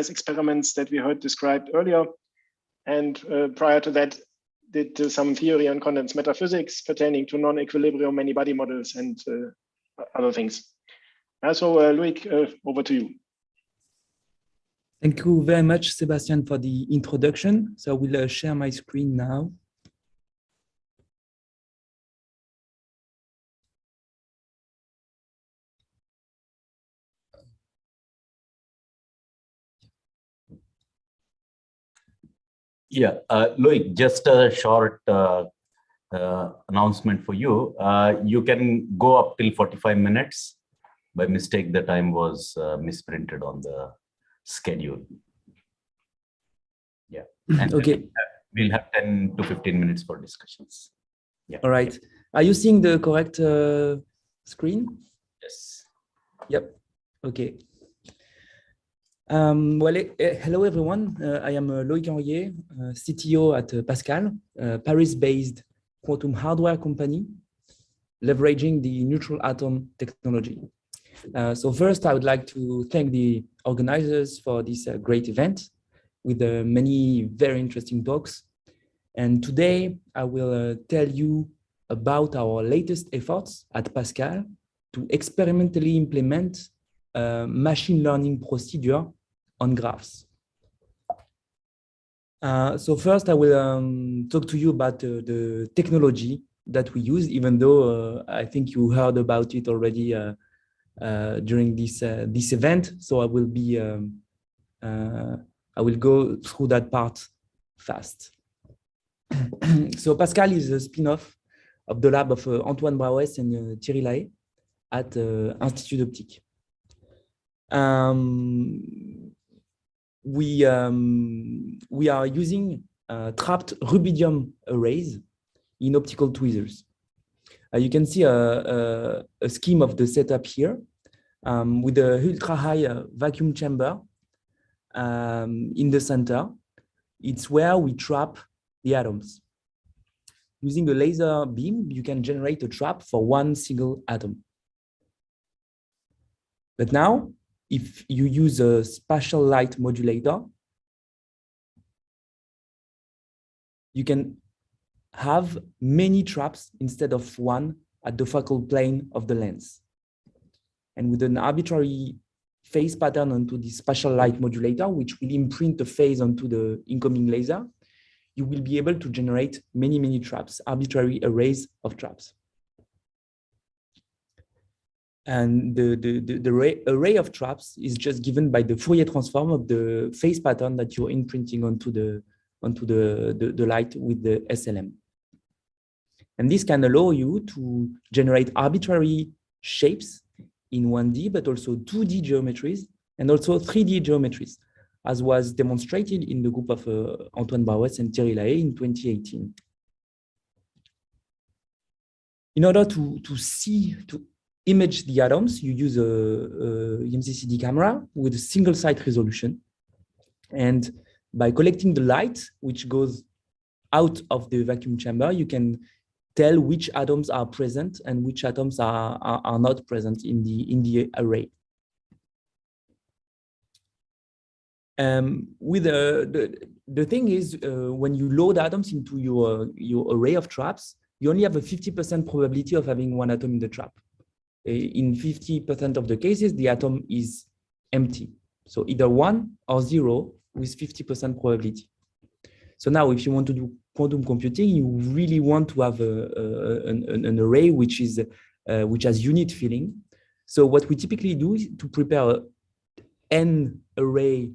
experiments that we heard described earlier. And prior to that, did some theory on condensed matter physics pertaining to non-equilibrium many-body models and other things. So Loic, over to you. Thank you very much, Sebastian, for the introduction. So I will share my screen now. Yeah, Loic, just a short announcement for you. You can go up till 45 minutes. By mistake, the time was misprinted on the schedule. Yeah. And okay. We'll have 10 to 15 minutes for discussions. Yeah. All right. Are you seeing the correct screen? Yes. Yep. Okay. Hello everyone. I am Loic Henriet, CTO at Pascal, a Paris-based quantum hardware company, leveraging the neutral atom technology. So first, I would like to thank the organizers for this great event with many very interesting talks. And today, I will tell you about our latest efforts at Pascal to experimentally implement a machine learning procedure on graphs. So first, I will talk to you about the technology that we use, even though I think you heard about it already during this event. So I will go through that part fast. So Pascal is a spin-off of the lab of Antoine Brouès and Thierry Lahaye at Institut d'Optique. We are using trapped rubidium arrays in optical tweezers. You can see a scheme of the setup here with the ultra-high vacuum chamber in the center. It's where we trap the atoms. Using a laser beam, you can generate a trap for one single atom. But now, if you use a spatial light modulator, you can have many traps instead of one at the focal plane of the lens. And with an arbitrary phase pattern onto the spatial light modulator, which will imprint the phase onto the incoming laser, you will be able to generate many, many traps, arbitrary arrays of traps. And the array of traps is just given by the Fourier transform of the phase pattern that you're imprinting onto the light with the SLM. And this can allow you to generate arbitrary shapes in 1D, but also 2D geometries and also 3D geometries, as was demonstrated in the group of Antoine Brouès and Thierry Lahaye in 2018. In order to image the atoms, you use a MCCD camera with a single site resolution. And by collecting the light, which goes out of the vacuum chamber, you can tell which atoms are present and which atoms are not present in the array. With the thing is, when you load atoms into your array of traps, you only have a 50% probability of having one atom in the trap. In 50% of the cases, the atom is empty. So either 1 or 0 with 50% probability. So now if you want to do quantum computing, you really want to have an array which has unit filling. So what we typically do is to prepare an array,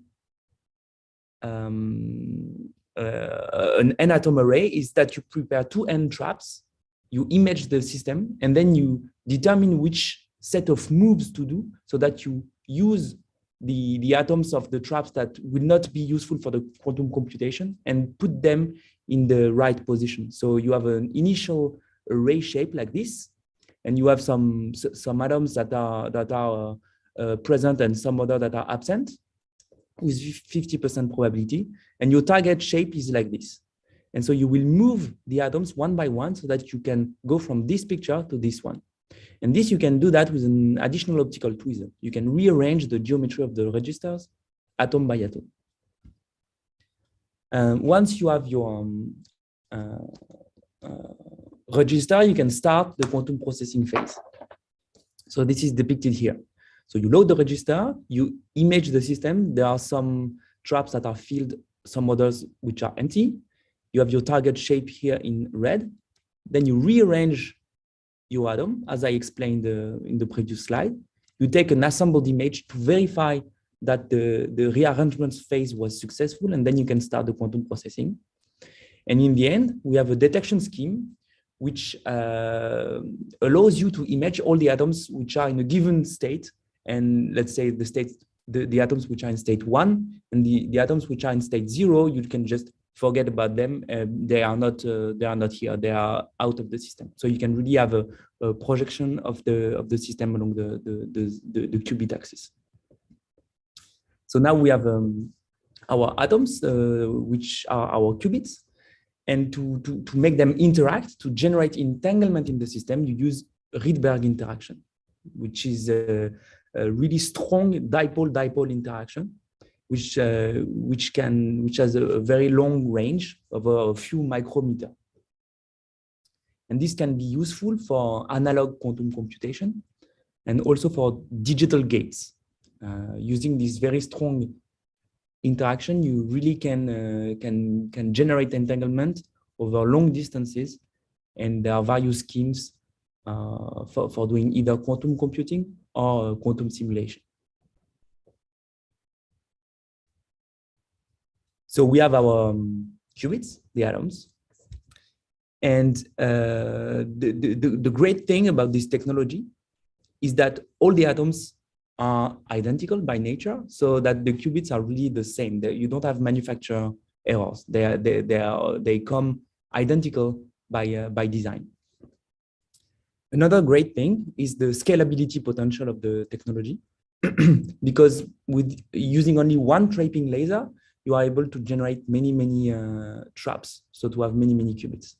an n atom array, is that you prepare 2 n traps, you image the system, and then you determine which set of moves to do so that you use the atoms of the traps that will not be useful for the quantum computation and put them in the right position. So you have an initial array shape like this, and you have some atoms that are present and some other that are absent with 50% probability. And your target shape is like this. And so you will move the atoms one by one so that you can go from this picture to this one. And this, you can do that with an additional optical tweezer. You can rearrange the geometry of the registers atom by atom. Once you have your register, you can start the quantum processing phase. So this is depicted here. So you load the register, you image the system. There are some traps that are filled, some others which are empty. You have your target shape here in red. Then you rearrange your atom, as I explained in the previous slide. You take an assembled image to verify that the rearrangement phase was successful, and then you can start the quantum processing. And in the end, we have a detection scheme which allows you to image all the atoms which are in a given state. And let's say the atoms which are in state 1 and the atoms which are in state 0, you can just forget about them. They are not here. They are out of the system. So you can really have a projection of the system along the qubit axis. So now we have our atoms, which are our qubits. And to make them interact, to generate entanglement in the system, you use Rydberg interaction, which is a really strong dipole-dipole interaction, which has a very long range of a few micrometers. And this can be useful for analog quantum computation and also for digital gates. Using this very strong interaction, you really can generate entanglement over long distances, and there are various schemes for doing either quantum computing or quantum simulation. So we have our qubits, the atoms, and the great thing about this technology is that all the atoms are identical by nature, so that the qubits are really the same. You don't have manufacturer errors. They come identical by design. Another great thing is the scalability potential of the technology, because with using only one trapping laser, you are able to generate many traps, so to have many qubits.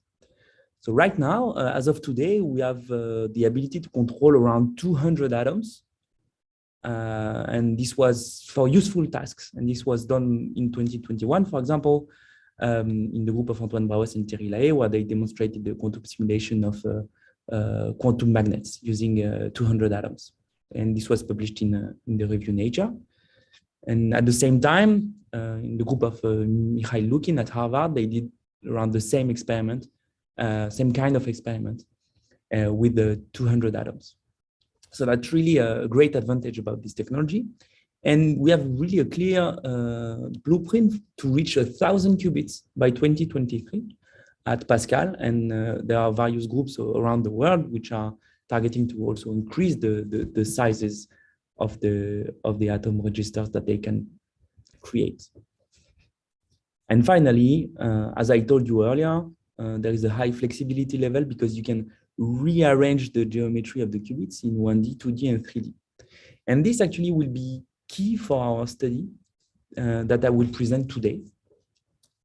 So right now, as of today, we have the ability to control around 200 atoms. And this was for useful tasks. And this was done in 2021, for example, in the group of Antoine Bauès and Thierry Lahaye, where they demonstrated the quantum simulation of quantum magnets using 200 atoms. And this was published in the review Nature. And at the same time, in the group of Mikhail Lukin at Harvard, they did around the same experiment, same kind of experiment with the 200 atoms. So that's really a great advantage about this technology. And we have really a clear blueprint to reach 1,000 qubits by 2023 at Pascal. And there are various groups around the world which are targeting to also increase the sizes of the atom registers that they can create. And finally, as I told you earlier, there is a high flexibility level because you can rearrange the geometry of the qubits in 1D, 2D, and 3D. And this actually will be key for our study that I will present today.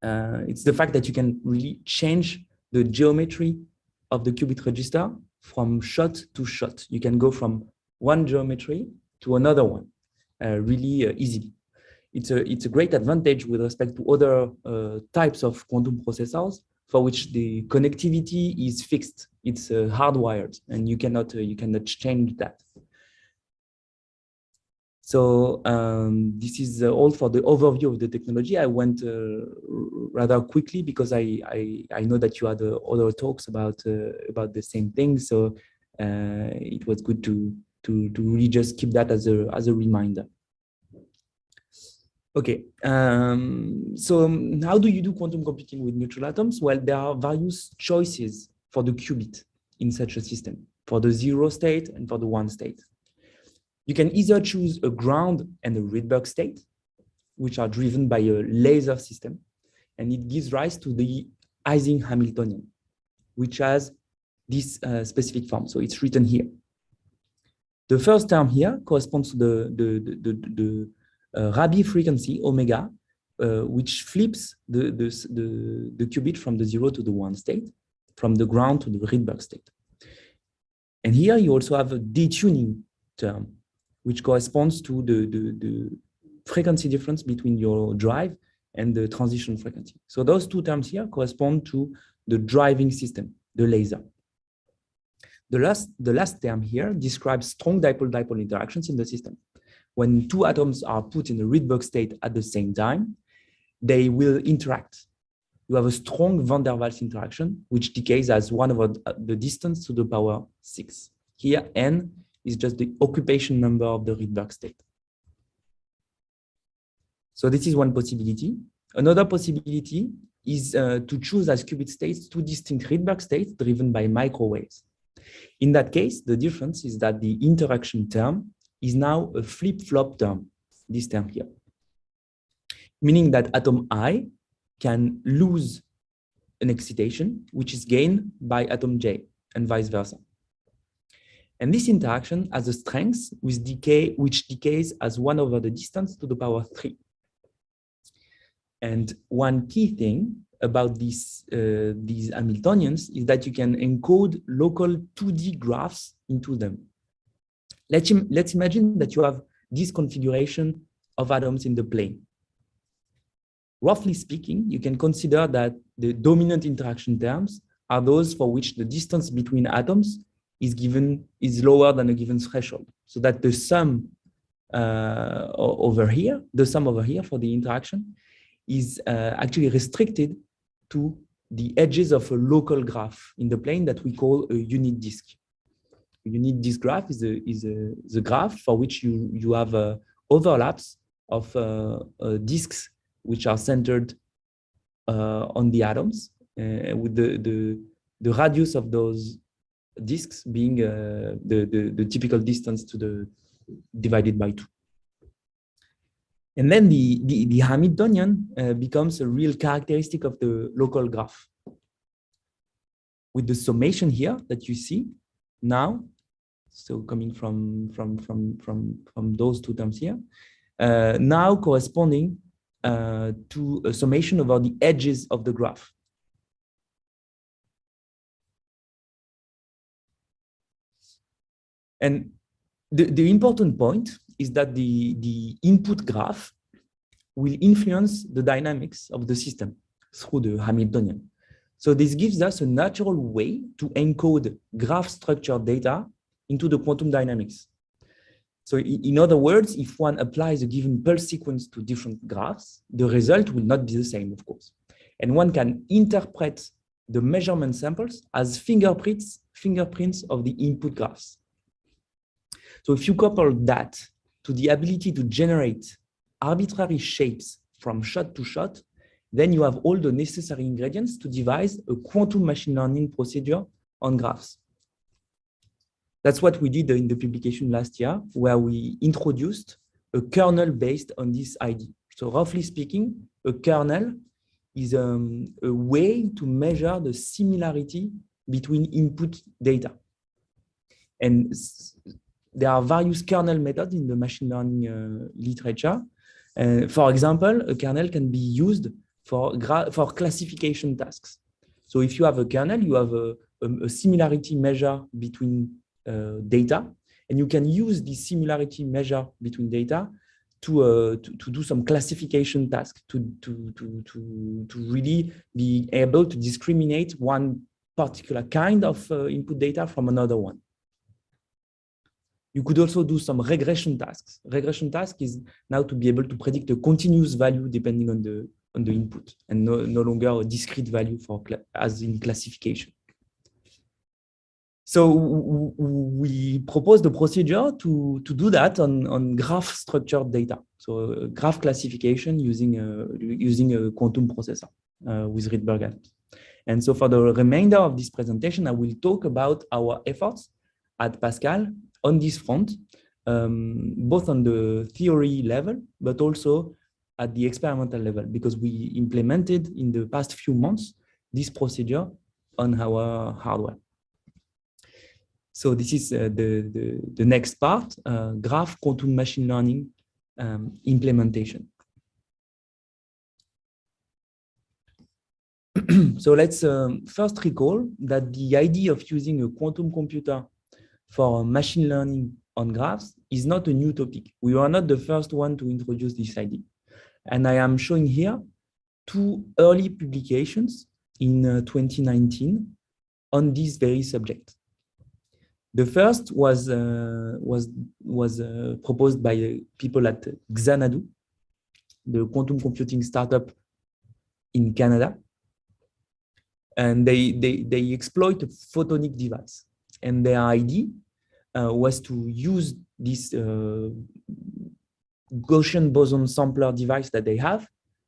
It's the fact that you can really change the geometry of the qubit register from shot to shot. You can go from one geometry to another one really easily. It's a great advantage with respect to other types of quantum processors for which the connectivity is fixed. It's hardwired, and you cannot change that. So this is all for the overview of the technology. I went rather quickly because I know that you had other talks about the same thing. So it was good to really just keep that as a reminder. Okay, so how do you do quantum computing with neutral atoms? Well, there are various choices for the qubit in such a system, for the 0 state and for the 1 state. You can either choose a ground and a Rydberg state, which are driven by a laser system, and it gives rise to the Ising Hamiltonian, which has this specific form. So it's written here. The first term here corresponds to the Rabi frequency omega, which flips the qubit from the 0 to the 1 state, from the ground to the Rydberg state. And here you also have a detuning term, which corresponds to frequency difference between your drive and the transition frequency. So those two terms here correspond to the driving system, the laser. The last term here describes strong dipole-dipole interactions in the system. When two atoms are put in a Rydberg state at the same time, they will interact. You have a strong van der Waals interaction, which decays as 1 over the distance to the power 6. Here, n is just the occupation number of the Rydberg state. So this is one possibility. Another possibility is to choose as qubit states two distinct Rydberg states driven by microwaves. In that case, the difference is that the interaction term is now a flip-flop term, this term here, meaning that atom I can lose an excitation, which is gained by atom J, and vice versa. And this interaction has a strength with decay, which decays as 1 over the distance to the power 3. And one key thing about these Hamiltonians is that you can encode local 2D graphs into them. Let's imagine that you have this configuration of atoms in the plane. Roughly speaking, you can consider that the dominant interaction terms are those for which the distance between atoms is lower than a given threshold, so that the sum over here for the interaction is actually restricted to the edges of a local graph in the plane that we call a unit disk. A unit disk graph is a graph for which you have overlaps of disks which are centered on the atoms, with the radius of those disks being the typical distance to the divided by 2. And then the Hamiltonian becomes a real characteristic of the local graph. With the summation here that you see now, so coming from those two terms here, now corresponding to a summation over the edges of the graph. And the important point is that the input graph will influence the dynamics of the system through the Hamiltonian. So this gives us a natural way to encode graph structured data into the quantum dynamics. So in other words, if one applies a given pulse sequence to different graphs, the result will not be the same, of course. And one can interpret the measurement samples as fingerprints of the input graphs. So if you couple that to the ability to generate arbitrary shapes from shot to shot, then you have all the necessary ingredients to devise a quantum machine learning procedure on graphs. That's what we did in the publication last year, where we introduced a kernel based on this idea. So roughly speaking, a kernel is a way to measure the similarity between input data. And there are various kernel methods in the machine learning literature. For example, a kernel can be used for classification tasks. So if you have a kernel, you have a similarity measure between data, and you can use this similarity measure between data to do some classification task, to really be able to discriminate one particular kind of input data from another one. You could also do some regression tasks. Regression task is now to be able to predict a continuous value depending on the input, and no longer a discrete value as in classification. So we proposed the procedure to do that on graph structured data. So graph classification using a quantum processor with Rydberg atoms. And so for the remainder of this presentation, I will talk about our efforts at Pascal on this front, both on the theory level, but also at the experimental level, because we implemented in the past few months this procedure on our hardware. So this is the next part, graph quantum machine learning implementation. So let's first recall that the idea of using a quantum computer for machine learning on graphs is not a new topic. We are not the first one to introduce this idea. And I am showing here 2 early publications in 2019 on this very subject. The first was proposed by people at Xanadu, the quantum computing startup in Canada. And they exploit a photonic device. And their idea was to use this Gaussian boson sampler device that they have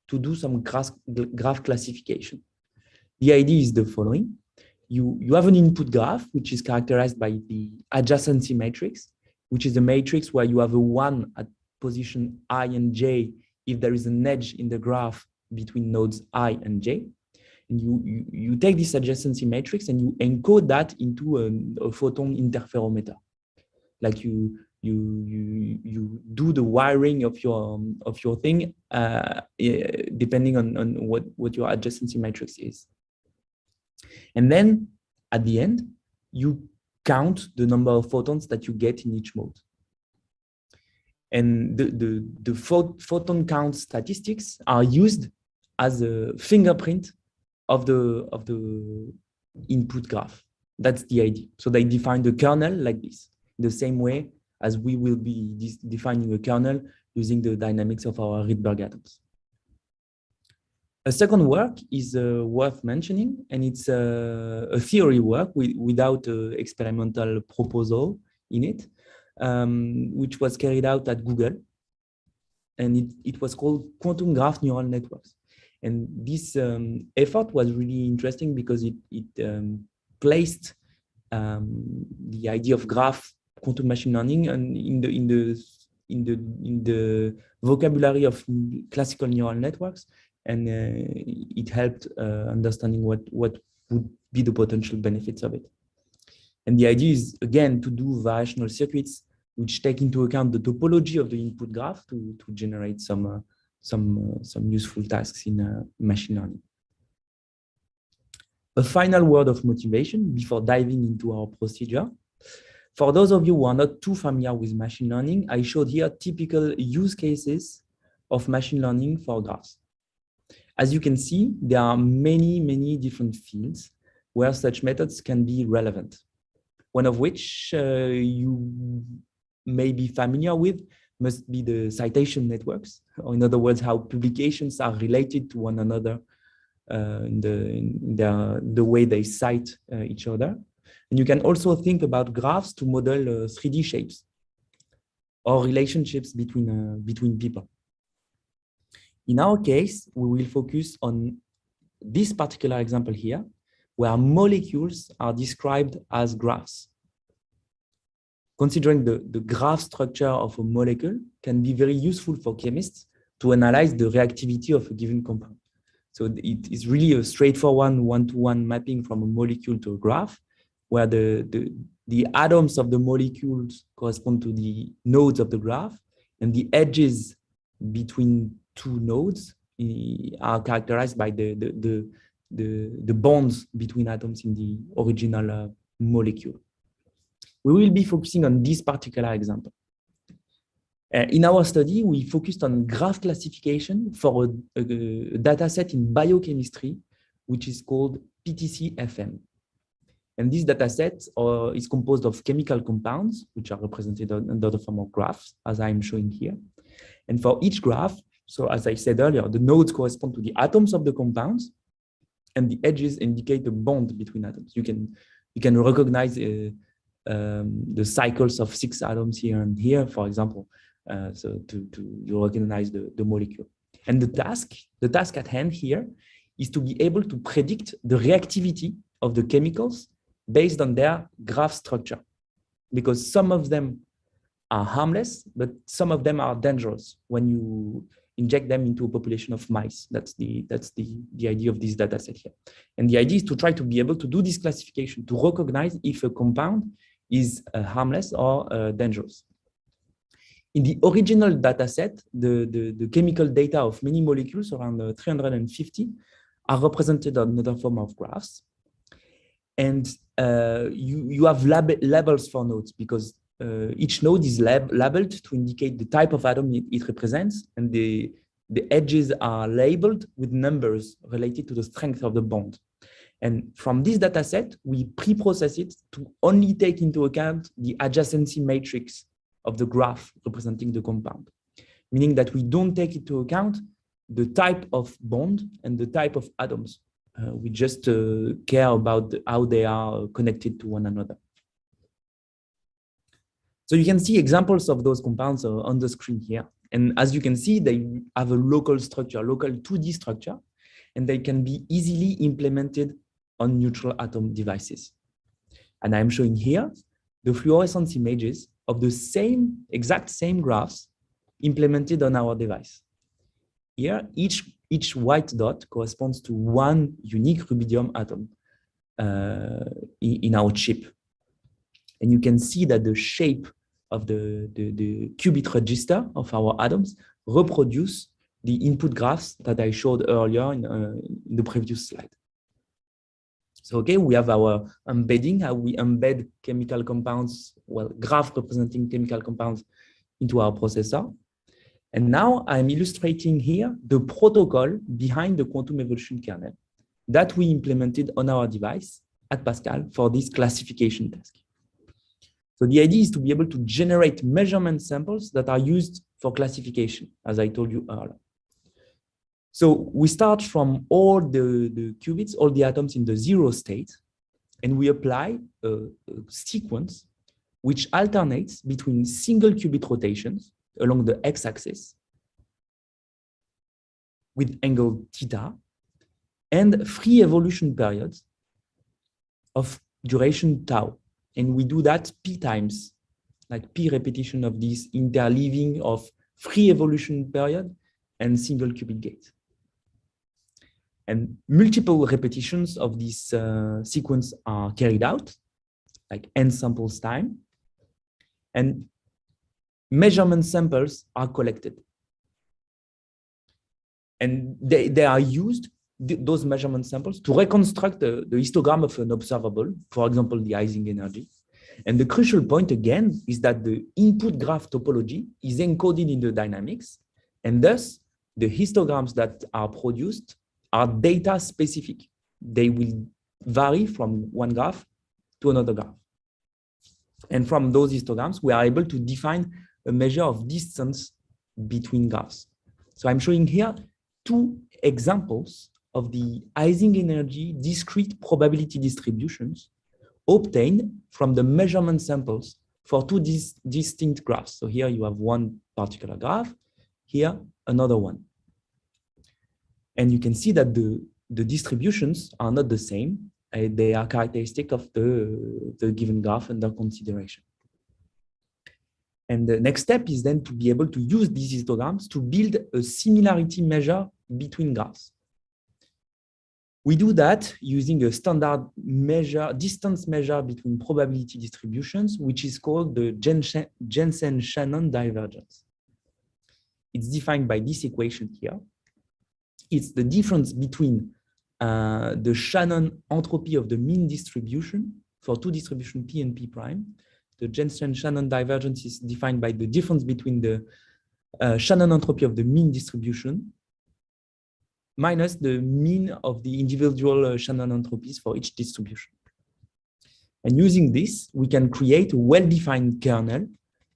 to do some graph classification. The idea is the following. You have an input graph, which is characterized by the adjacency matrix, which is a matrix where you have a 1 at position I and j if there is an edge in the graph between nodes I and j. And you take this adjacency matrix and you encode that into a photon interferometer. Like you do the wiring of your thing depending on what your adjacency matrix is. And then at the end, you count the number of photons that you get in each mode. And the photon count statistics are used as a fingerprint of the input graph. That's the idea. So they define the kernel like this, the same way as we will be defining a kernel using the dynamics of our Rydberg atoms. A second work is worth mentioning, and it's a theory work without experimental proposal in it, which was carried out at Google. And it was called quantum graph neural networks. And this effort was really interesting because it placed the idea of graph quantum machine learning and in the vocabulary of classical neural networks, and it helped understanding what would be the potential benefits of it. And the idea is again to do variational circuits which take into account the topology of the input graph to generate some useful tasks in machine learning. A final word of motivation before diving into our procedure. For those of you who are not too familiar with machine learning, I showed here typical use cases of machine learning for graphs. As you can see, there are many different fields where such methods can be relevant. One of which you may be familiar with must be the citation networks, or in other words, how publications are related to one another in the way they cite each other. And you can also think about graphs to model 3D shapes or relationships between people. In our case, we will focus on this particular example here, where molecules are described as graphs. Considering the graph structure of a molecule can be very useful for chemists to analyze the reactivity of a given compound. So it is really a straightforward one-to-one mapping from a molecule to a graph, where the atoms of the molecules correspond to the nodes of the graph, and the edges between two nodes are characterized by the bonds between atoms in the original molecule. We will be focusing on this particular example. In our study, we focused on graph classification for a data set in biochemistry, which is called PTC-FM. And this data set is composed of chemical compounds, which are represented under the form of graphs, as I'm showing here. And for each graph, so as I said earlier, the nodes correspond to the atoms of the compounds, and the edges indicate the bond between atoms. You can recognize the cycles of 6 atoms here and here, for example, so you recognize the molecule. And the task at hand here is to be able to predict the reactivity of the chemicals based on their graph structure, because some of them are harmless, but some of them are dangerous when you inject them into a population of mice. That's the idea of this data set here. And the idea is to try to be able to do this classification, to recognize if a compound is harmless or dangerous. In the original data set, the chemical data of many molecules, around 350, are represented on another form of graphs. And you have labels for nodes, because each node is labeled to indicate the type of atom it represents, and the edges are labeled with numbers related to the strength of the bond. And from this data set, we pre-process it to only take into account the adjacency matrix of the graph representing the compound, meaning that we don't take into account the type of bond and the type of atoms. We just care about how they are connected to one another. So you can see examples of those compounds on the screen here. And as you can see, they have a local structure, local 2D structure, and they can be easily implemented on neutral atom devices. And I'm showing here the fluorescence images of the exact same graphs implemented on our device. Here, each white dot corresponds to one unique rubidium atom in our chip. And you can see that the shape of the qubit register of our atoms reproduce the input graphs that I showed earlier in the previous slide. So, okay, we have our embedding, how we embed chemical compounds, well, graph representing chemical compounds into our processor. And now I'm illustrating here the protocol behind the quantum evolution kernel that we implemented on our device at Pascal for this classification task. So the idea is to be able to generate measurement samples that are used for classification, as I told you earlier. So we start from all the qubits, all the atoms in the 0 state, and we apply a sequence which alternates between single qubit rotations along the x-axis with angle theta and free evolution periods of duration tau. And we do that p times, like p repetition of this interleaving of free evolution period and single qubit gate. And multiple repetitions of this sequence are carried out, like n samples time, and measurement samples are collected. And they are used, those measurement samples, to reconstruct the histogram of an observable, for example, the Ising energy. And the crucial point, again, is that the input graph topology is encoded in the dynamics, and thus the histograms that are produced are data specific. They will vary from one graph to another graph. And from those histograms, we are able to define a measure of distance between graphs. So I'm showing here two examples of the Ising energy discrete probability distributions obtained from the measurement samples for two distinct graphs. So here you have one particular graph, here another one. And you can see that the distributions are not the same. They are characteristic of the given graph under consideration. And the next step is then to be able to use these histograms to build a similarity measure between graphs. We do that using a standard measure, distance measure between probability distributions, which is called the Jensen-Shannon divergence. It's defined by this equation here. It's the difference between the Shannon entropy of the mean distribution for two distributions P and P prime. The Jensen-Shannon divergence is defined by the difference between the Shannon entropy of the mean distribution minus the mean of the individual Shannon entropies for each distribution. And using this, we can create a well-defined kernel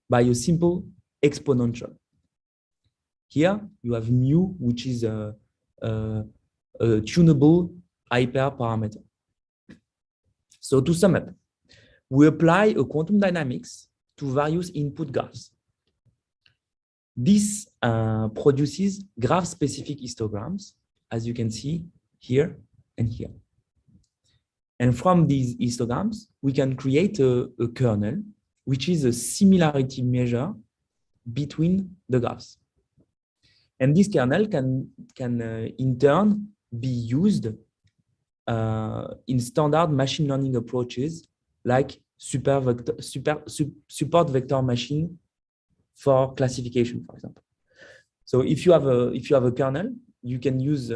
by a simple exponential. Here you have mu, which is a tunable hyperparameter. So to sum up, we apply a quantum dynamics to various input graphs. This produces graph-specific histograms, as you can see here and here. And from these histograms, we can create a kernel, which is a similarity measure between the graphs. And this kernel can in turn be used in standard machine learning approaches like support vector machine for classification, for example. So if you have a kernel, you can use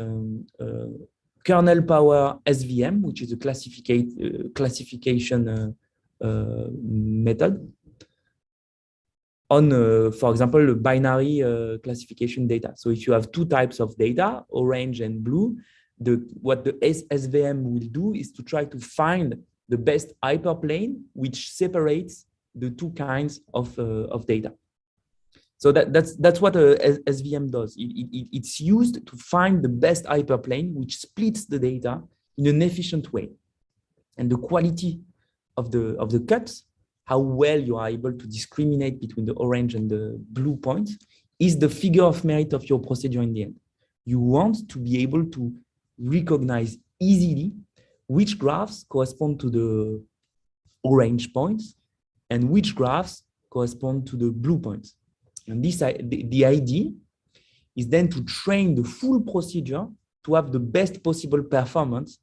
kernel power SVM, which is a classification method on, for example, binary classification data. So if you have two types of data, orange and blue, what the SVM will do is to try to find the best hyperplane which separates the two kinds of data. So that's what a SVM does. It's used to find the best hyperplane which splits the data in an efficient way. And the quality of the cuts, how well you are able to discriminate between the orange and the blue points, is the figure of merit of your procedure in the end. You want to be able to recognize easily which graphs correspond to the orange points and which graphs correspond to the blue points. And the idea is then to train the full procedure to have the best possible performance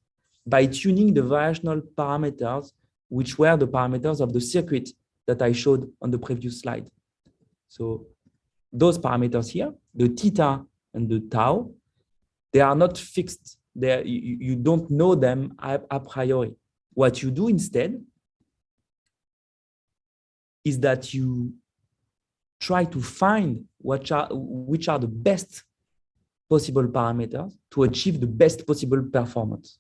by tuning the variational parameters, which were the parameters of the circuit that I showed on the previous slide. So those parameters here, the theta and the tau, they are not fixed. You don't know them a priori. What you do instead is that you try to find which are the best possible parameters to achieve the best possible performance.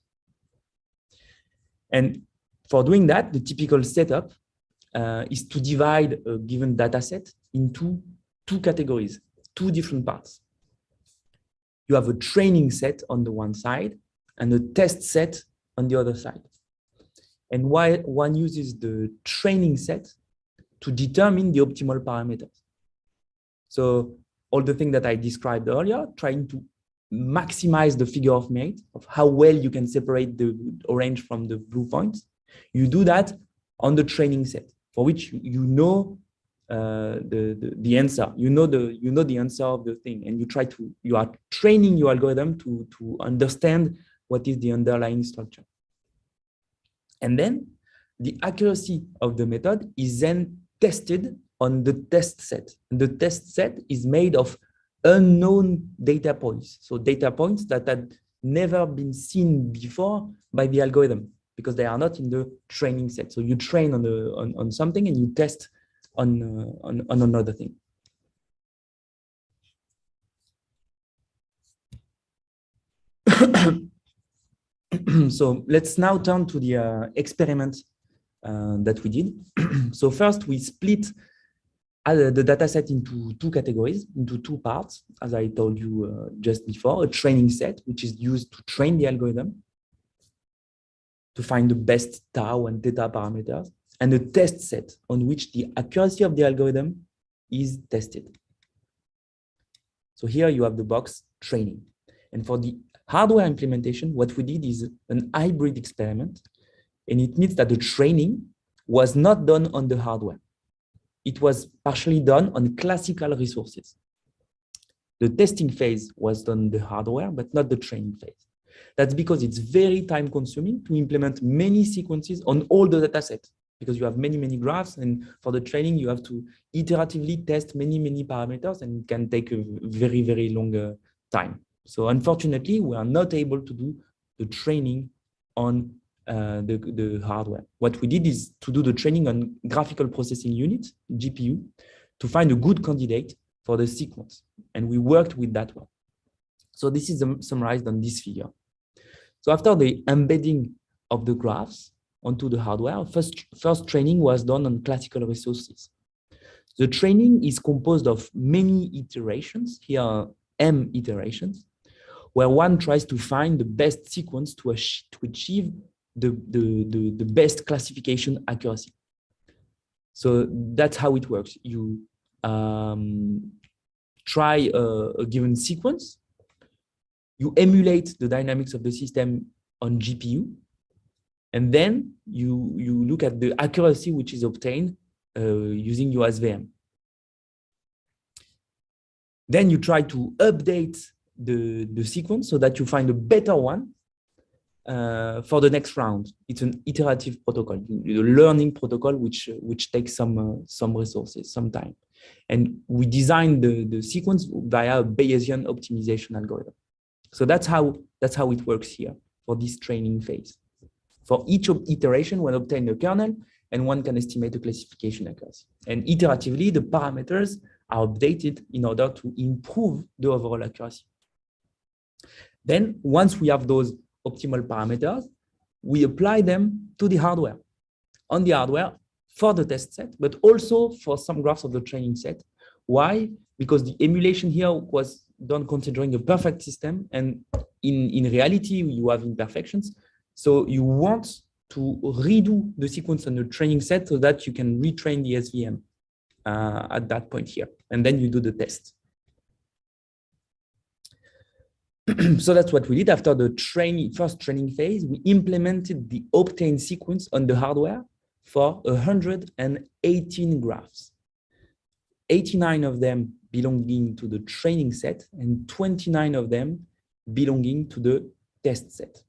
And for doing that, the typical setup is to divide a given data set into two categories, two different parts. You have a training set on the one side and a test set on the other side. And why one uses the training set to determine the optimal parameters. So all the things that I described earlier, trying to maximize the figure of merit of how well you can separate the orange from the blue points. You do that on the training set, for which you know the answer. You know the answer of the thing, and you are training your algorithm to understand what is the underlying structure. And then the accuracy of the method is then tested on the test set. And the test set is made of unknown data points. So data points that had never been seen before by the algorithm because they are not in the training set. So you train on something and you test on another thing. So let's now turn to the experiment that we did. So first we split the dataset into two categories, into two parts, as I told you just before, a training set, which is used to train the algorithm to find the best tau and theta parameters, and a test set on which the accuracy of the algorithm is tested. So here you have the box training. And for the hardware implementation, what we did is an hybrid experiment, and it means that the training was not done on the hardware. It was partially done on classical resources. The testing phase was done on the hardware, but not the training phase. That's because it's very time consuming to implement many sequences on all the data sets, because you have many, many graphs. And for the training, you have to iteratively test many, many parameters, and it can take a very, very long time. So unfortunately, we are not able to do the training on the hardware. What we did is to do the training on graphical processing unit, GPU, to find a good candidate for the sequence. And we worked with that one. So this is summarized on this figure. So after the embedding of the graphs onto the hardware, first training was done on classical resources. The training is composed of many iterations. Here are M iterations, where one tries to find the best sequence to achieve the best classification accuracy. So that's how it works. You try a given sequence, you emulate the dynamics of the system on GPU, and then you look at the accuracy which is obtained using your SVM. Then you try to update the sequence so that you find a better one for the next round. It's an iterative protocol, a learning protocol which takes some resources, some time. And we designed the sequence via a Bayesian optimization algorithm. So that's how it works here for this training phase. For each iteration, when obtained a kernel, and one can estimate the classification accuracy. And iteratively, the parameters are updated in order to improve the overall accuracy. Then, once we have those optimal parameters, we apply them to the hardware. On the hardware for the test set, but also for some graphs of the training set. Why? Because the emulation here was done considering a perfect system, and in reality, you have imperfections. So you want to redo the sequence on the training set so that you can retrain the SVM at that point here, and then you do the test. So that's what we did. After the first training phase, we implemented the obtained sequence on the hardware for 118 graphs. 89 of them belonging to the training set and 29 of them belonging to the test set.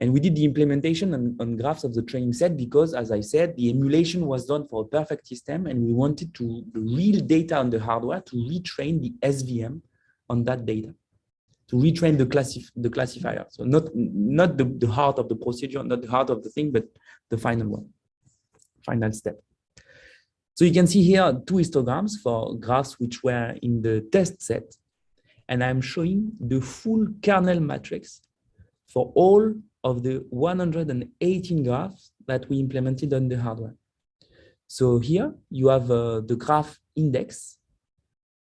And we did the implementation on graphs of the training set because, as I said, the emulation was done for a perfect system, and we wanted the real data on the hardware to retrain the SVM on that data, to retrain the classifier. So not the heart of the procedure, not the heart of the thing, but the final one, final step. So you can see here two histograms for graphs which were in the test set, and I'm showing the full kernel matrix for all of the 118 graphs that we implemented on the hardware. So here you have the graph index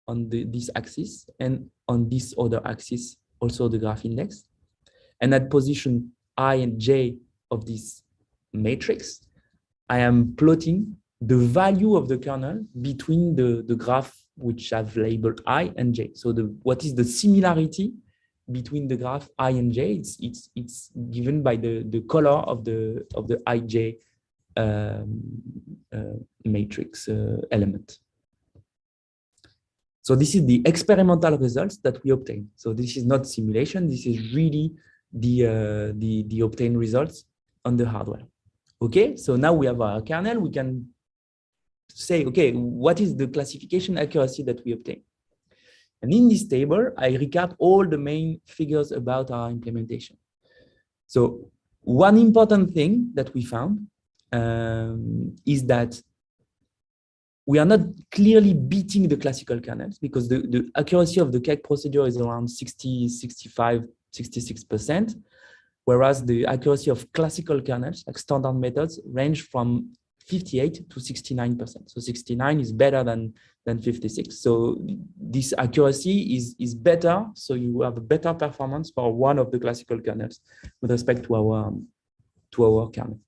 on this axis, and on this other axis also the graph index. And at position I and j of this matrix, I am plotting the value of the kernel between the graph which have labeled I and j. So what is the similarity between the graph I and j? It's given by the color of the ij matrix element. So this is the experimental results that we obtain. So this is not simulation. This is really the obtained results on the hardware. Okay, so now we have our kernel. We can say, okay, what is the classification accuracy that we obtain? And in this table, I recap all the main figures about our implementation. So one important thing that we found is that we are not clearly beating the classical kernels, because the accuracy of the KEGG procedure is around 60, 65, 66%, whereas the accuracy of classical kernels, like standard methods, range from 58 to 69%. So 69 is better than 56. So this accuracy is better. So you have a better performance for one of the classical kernels with respect to our kernel.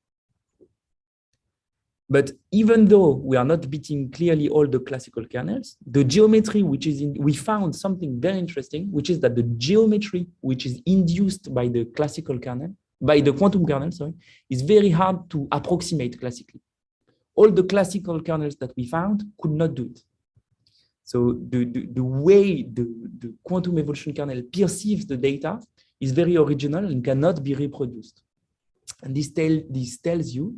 But even though we are not beating clearly all the classical kernels, the geometry which is we found something very interesting, which is that the geometry which is induced by the classical kernel, by the quantum kernel, sorry, is very hard to approximate classically. All the classical kernels that we found could not do it. So the way the quantum evolution kernel perceives the data is very original and cannot be reproduced. And this tells you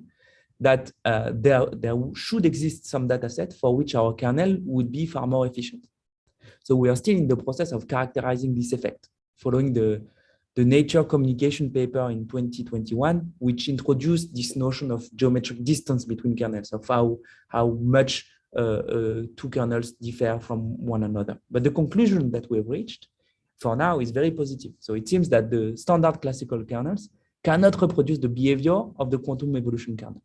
that there should exist some data set for which our kernel would be far more efficient. So we are still in the process of characterizing this effect, following the Nature Communication paper in 2021, which introduced this notion of geometric distance between kernels, of how much two kernels differ from one another. But the conclusion that we've reached for now is very positive. So it seems that the standard classical kernels cannot reproduce the behavior of the quantum evolution kernel.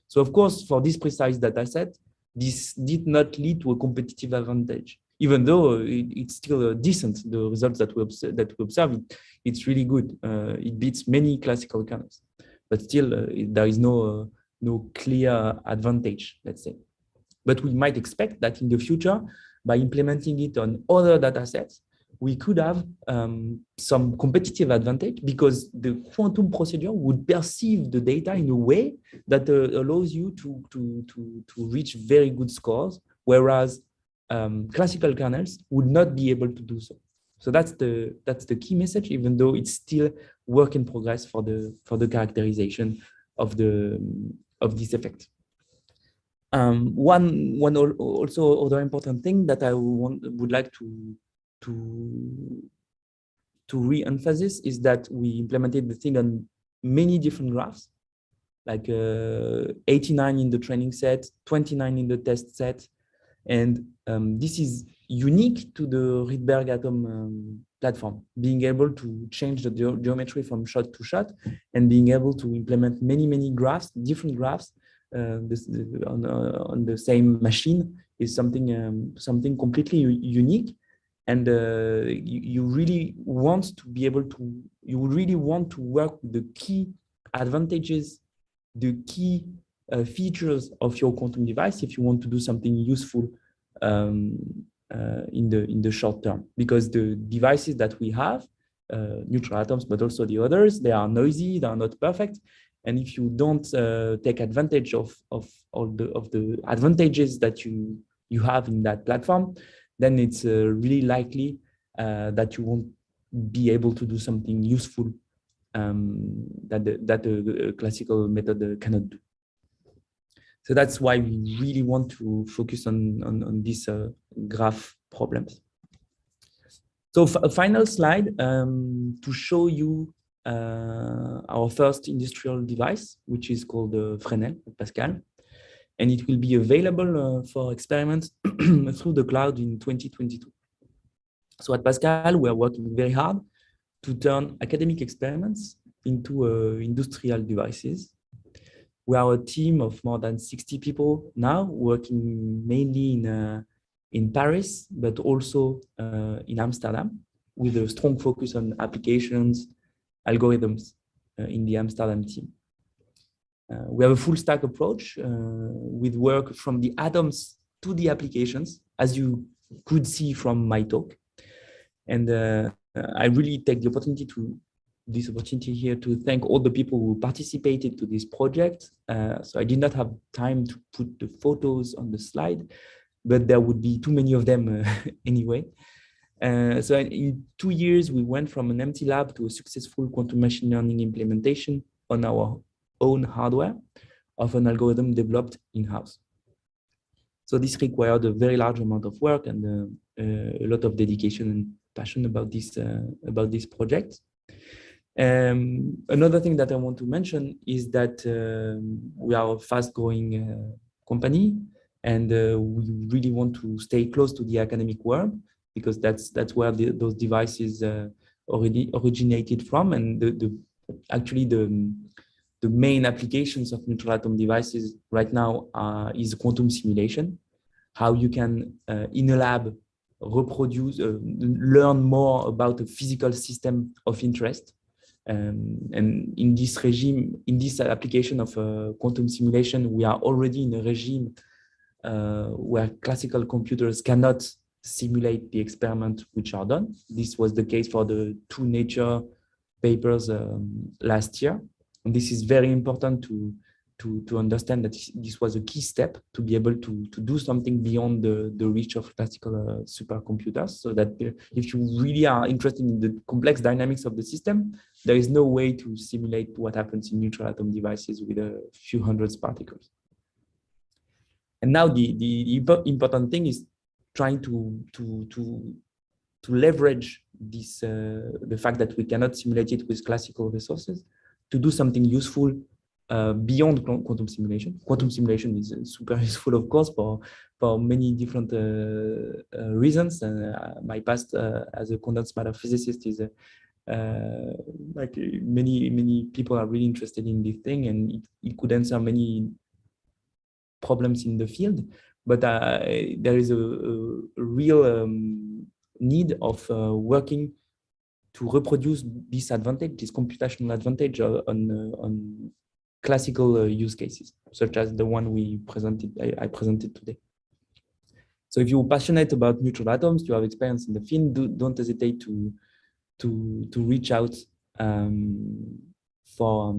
So of course, for this precise data set, this did not lead to a competitive advantage, even though it's still decent. The results that we observe, it's really good. It beats many classical kernels, but still there is no clear advantage, let's say. But we might expect that in the future, by implementing it on other data sets, we could have some competitive advantage, because the quantum procedure would perceive the data in a way that allows you to reach very good scores, whereas classical kernels would not be able to do so. So that's the key message, even though it's still work in progress for the characterization of this effect. One also other important thing that I would like to re-emphasize is that we implemented the thing on many different graphs. like 89 in the training set, 29 in the test set. And this is unique to the Rydberg Atom platform, being able to change the geometry from shot to shot and being able to implement many graphs, different graphs on the same machine is something completely unique. And you really want to be able to, you really want to work with the key advantages, the key features of your quantum device if you want to do something useful in the short term, because the devices that we have, neutral atoms, but also the others, they are noisy, they are not perfect, and if you don't take advantage of all the advantages that you have in that platform, then it's really likely that you won't be able to do something useful that a classical method cannot do. So that's why we really want to focus on these graph problems. So a final slide to show you our first industrial device, which is called Fresnel at Pascal. And it will be available for experiments through the cloud in 2022. So at Pascal, we are working very hard to turn academic experiments into industrial devices. We are a team of more than 60 people now, working mainly in Paris, but also in Amsterdam, with a strong focus on applications, algorithms in the Amsterdam team. We have a full stack approach with work from the atoms to the applications, as you could see from my talk. And I really take the opportunity here to thank all the people who participated to this project. So I did not have time to put the photos on the slide, but there would be too many of them anyway. So in 2 years, we went from an empty lab to a successful quantum machine learning implementation on our own hardware of an algorithm developed in-house. So this required a very large amount of work and a lot of dedication and passion about this project. Another thing that I want to mention is that we are a fast-growing company, and we really want to stay close to the academic world, because that's where those devices already originated from, and actually the main applications of neutral atom devices right now is quantum simulation, how you can in a lab reproduce, learn more about a physical system of interest. And in this regime, in this application of quantum simulation, we are already in a regime where classical computers cannot simulate the experiments which are done. This was the case for the 2 Nature papers last year. And this is very important to understand that this was a key step to be able to do something beyond the reach of classical supercomputers, so that if you really are interested in the complex dynamics of the system, there is no way to simulate what happens in neutral atom devices with a few hundred particles. And now the important thing is trying to leverage this the fact that we cannot simulate it with classical resources to do something useful beyond quantum simulation. Quantum simulation is super useful, of course, for many different reasons. My past as a condensed matter physicist is like many people are really interested in this thing, and it could answer many problems in the field. But there is a real need of working to reproduce this advantage, this computational advantage on classical use cases, such as the one I presented today. So if you're passionate about neutral atoms, you have experience in the field, don't hesitate to reach out for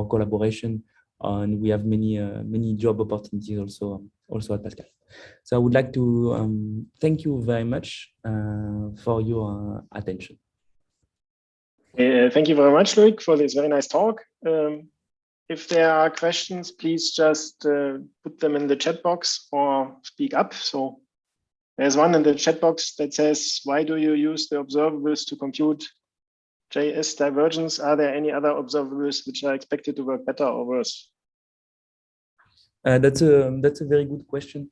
collaboration. And we have many job opportunities also at Pascal. So I would like to thank you very much for your attention. Thank you very much, Loic, for this very nice talk. If there are questions, please just put them in the chat box or speak up. So there's one in the chat box that says, why do you use the observables to compute JS divergence, are there any other observables which are expected to work better or worse? That's a very good question.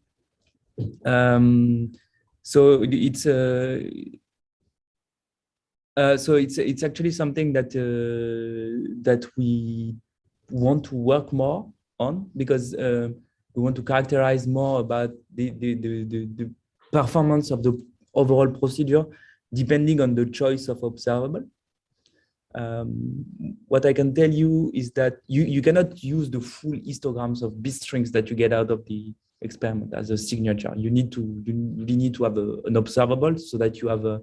So it's actually something that that we want to work more on, because we want to characterize more about the performance of the overall procedure depending on the choice of observable. What I can tell you is that you cannot use the full histograms of bit strings that you get out of the experiment as a signature. You really need to have an observable, so that you have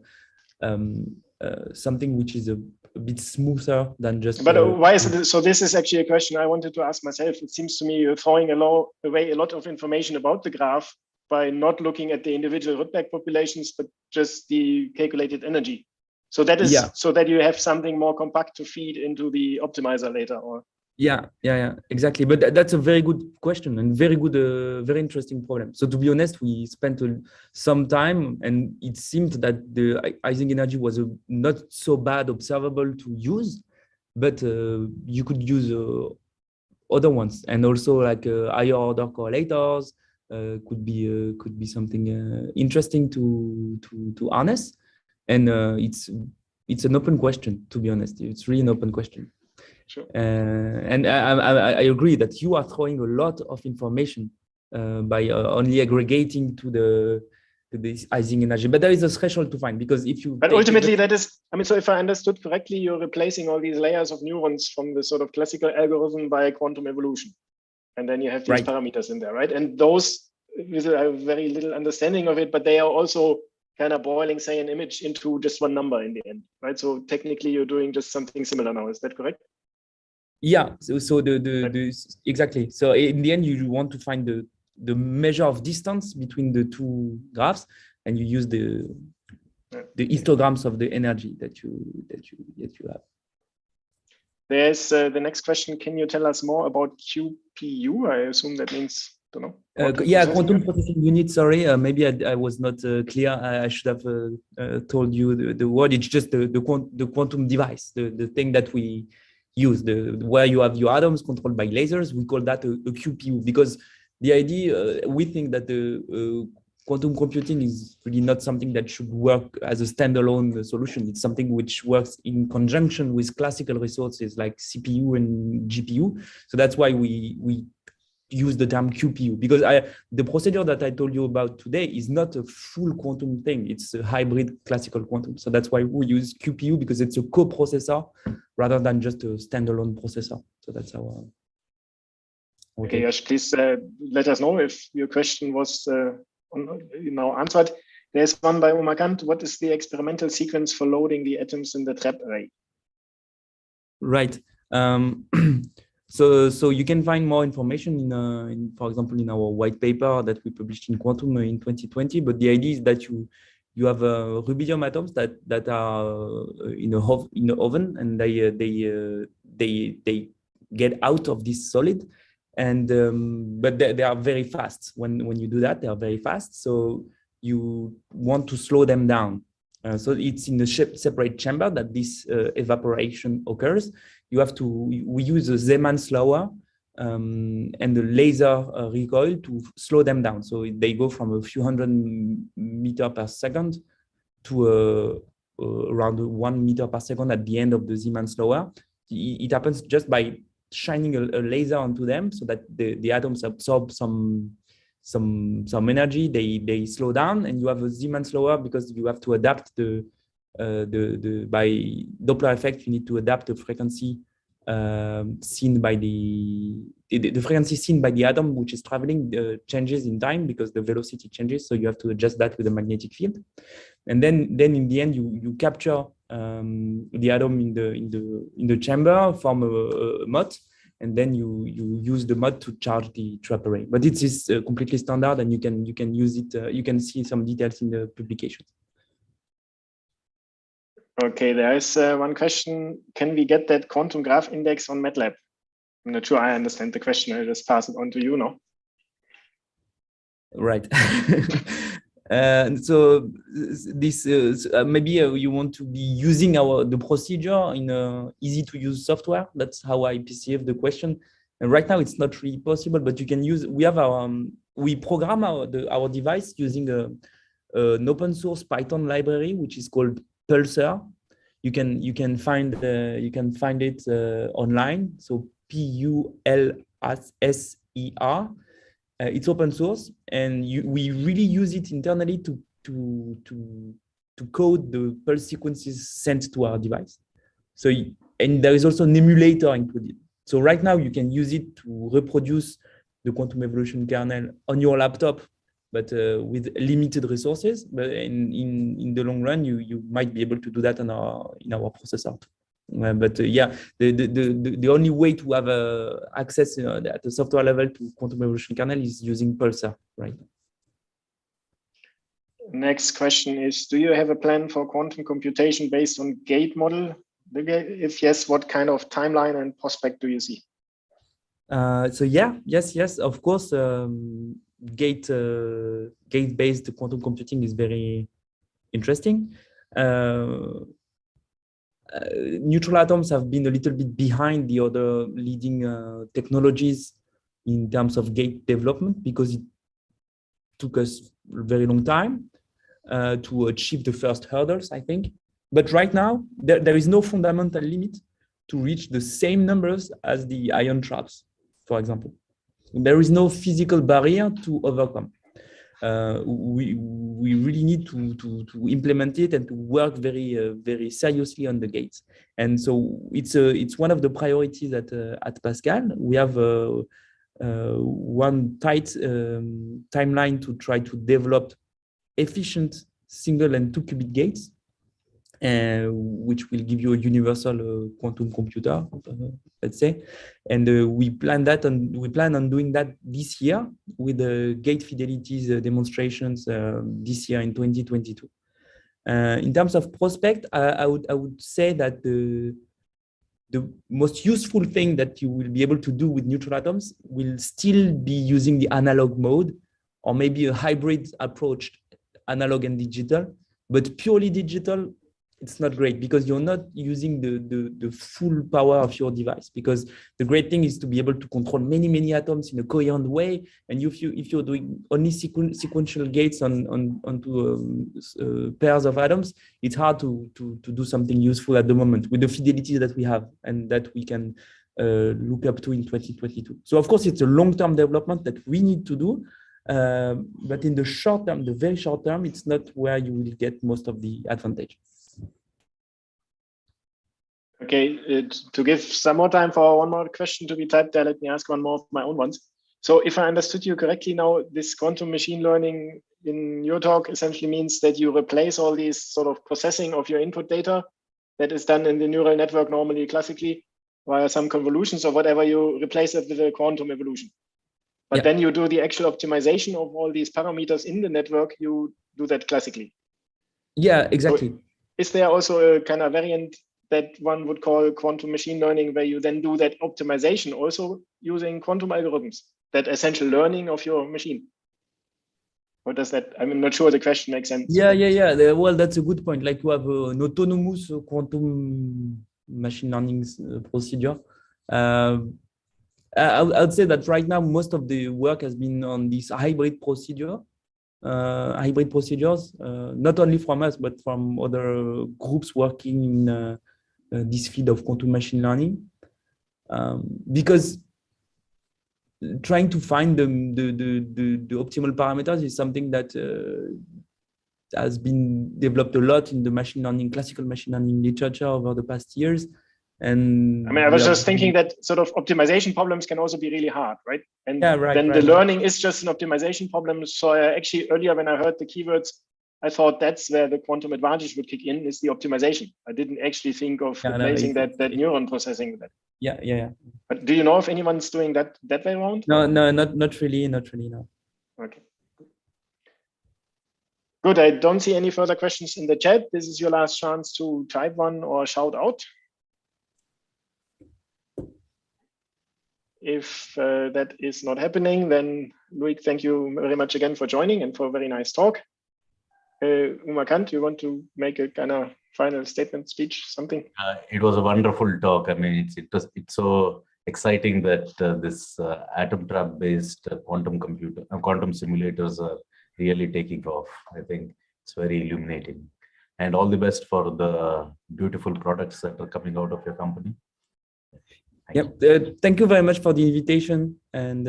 something which is a bit smoother than just. But why is it? So this is actually a question I wanted to ask myself. It seems to me you're throwing away a lot of information about the graph by not looking at the individual Rydberg populations, but just the calculated energy. So that is so that you have something more compact to feed into the optimizer later, or. Yeah, exactly. But that's a very good question and very good, very interesting problem. So to be honest, we spent some time, and it seemed that the Ising energy was a not so bad observable to use, but you could use other ones, and also like higher order correlators could be something interesting to harness. And it's an open question, to be honest. It's really an open question. Sure. And I agree that you are throwing a lot of information by only aggregating to the Ising energy, but there is a threshold to find, because if you. But ultimately, that is. I mean, so if I understood correctly, you're replacing all these layers of neurons from the sort of classical algorithm by quantum evolution, and then you have these parameters in there, right? And those, I have very little understanding of it, but they are also kind of boiling, say, an image into just one number in the end, right? So technically, you're doing just something similar now. Is that correct? Yeah. So exactly. So in the end, you want to find the measure of distance between the two graphs, and you use the histograms of the energy that you have. There's the next question. Can you tell us more about QPU? I assume that means. Quantum processing unit. Sorry, maybe I was not clear. I should have told you the word. It's just the quantum device, the thing that we use, where you have your atoms controlled by lasers. We call that a QPU, because the idea, we think that the quantum computing is really not something that should work as a standalone solution. It's something which works in conjunction with classical resources like CPU and GPU. So that's why we use the term QPU, because the procedure that I told you about today is not a full quantum thing. It's a hybrid classical quantum. So that's why we use QPU, because it's a co-processor rather than just a standalone processor. So that's our. Okay, Yash, please let us know if your question was now answered. There's one by Umakant. What is the experimental sequence for loading the atoms in the trap array? Right. So you can find more information in, for example, in our white paper that we published in Quantum in 2020. But the idea is that you have rubidium atoms that are in an oven, and they get out of this solid, and but they are very fast. When you do that, they are very fast. So you want to slow them down. So it's in a separate chamber that this evaporation occurs. We use a Zeeman slower and the laser recoil to slow them down. So they go from a few hundred meters per second to around 1 meter per second at the end of the Zeeman slower. It happens just by shining a laser onto them, so that the atoms absorb some energy. They slow down, and you have a Zeeman slower because you have to adapt by Doppler effect. You need to adapt the frequency seen by the frequency seen by the atom, which is traveling, changes in time because the velocity changes. So you have to adjust that with the magnetic field, and then in the end you capture the atom in the chamber, form a MOT, and then you use the MOT to charge the trap array. But it is completely standard, and you can use it. You can see some details in the publications. Okay, there is one question. Can we get that quantum graph index on MATLAB? I'm not sure I understand the question. I just pass it on to you now. Right. So this maybe you want to be using the procedure in easy to use software. That's how I perceive the question. And right now it's not really possible, but you can use. We have our we program our device using an open source Python library which is called Pulsar. You can find it online. So PULSER. It's open source, and we really use it internally to code the pulse sequences sent to our device. So, and there is also an emulator included. So right now you can use it to reproduce the quantum evolution kernel on your laptop, but with limited resources. But in the long run, you might be able to do that in our processor. Yeah, the only way to have access at the software level to quantum evolution kernel is using Pulsar, right? Next question is, do you have a plan for quantum computation based on gate model? If yes, what kind of timeline and prospect do you see? So yeah, yes, of course, gate-based quantum computing is very interesting. Neutral atoms have been a little bit behind the other leading technologies in terms of gate development because it took us a very long time to achieve the first hurdles, I think. But right now, there is no fundamental limit to reach the same numbers as the ion traps, for example. There is no physical barrier to overcome. We really need to implement it and to work very seriously on the gates. And so it's one of the priorities at Pascal. We have one tight timeline to try to develop efficient single and 2 qubit gates, which will give you a universal quantum computer, let's say. And we plan on doing that this year with the gate fidelities demonstrations this year in 2022. In terms of prospect, I would say that the most useful thing that you will be able to do with neutral atoms will still be using the analog mode, or maybe a hybrid approach, analog and digital. But purely digital, it's not great because you're not using the full power of your device. Because the great thing is to be able to control many atoms in a coherent way. And if you're doing only sequential gates onto pairs of atoms, it's hard to do something useful at the moment with the fidelity that we have and that we can look up to in 2022. So of course, it's a long-term development that we need to do. But in the short term, the very short term, it's not where you will get most of the advantage. Okay, to give some more time for one more question to be typed there, let me ask one more of my own ones. So if I understood you correctly now, this quantum machine learning in your talk essentially means that you replace all these sort of processing of your input data that is done in the neural network normally classically via some convolutions or whatever, you replace it with a quantum evolution. But then you do the actual optimization of all these parameters in the network, you do that classically. Yeah, exactly. So is there also a kind of variant that one would call quantum machine learning, where you then do that optimization also using quantum algorithms, that essential learning of your machine? Or does that, I'm not sure the question makes sense. Yeah. Well, that's a good point. Like you have an autonomous quantum machine learning procedure. I would say that right now, most of the work has been on this hybrid procedures, not only from us, but from other groups working in this field of quantum machine learning, because trying to find the optimal parameters is something that has been developed a lot in the classical machine learning literature over the past years. And I mean, I was just thinking that sort of optimization problems can also be really hard, right? And then the learning is just an optimization problem. So actually earlier when I heard the keywords, I thought that's where the quantum advantage would kick in, is the optimization. I didn't actually think of replacing that neuron processing with that. Yeah. But do you know if anyone's doing that way around? No, not really, no. Okay. Good, I don't see any further questions in the chat. This is your last chance to type one or shout out. If that is not happening, then Loic, thank you very much again for joining and for a very nice talk. Umakant, you want to make a kind of final statement, speech, something? It was a wonderful talk. I mean, it's so exciting that this atom trap based quantum simulators are really taking off. I think it's very illuminating, and all the best for the beautiful products that are coming out of your company. Thank you very much for the invitation, and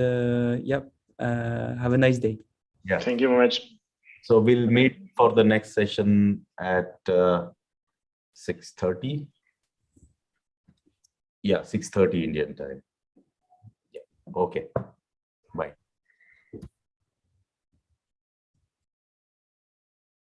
have a nice day. Yeah, thank you very much. So we'll meet for the next session at 6:30. Yeah, 6:30 Indian time. Yeah. Okay.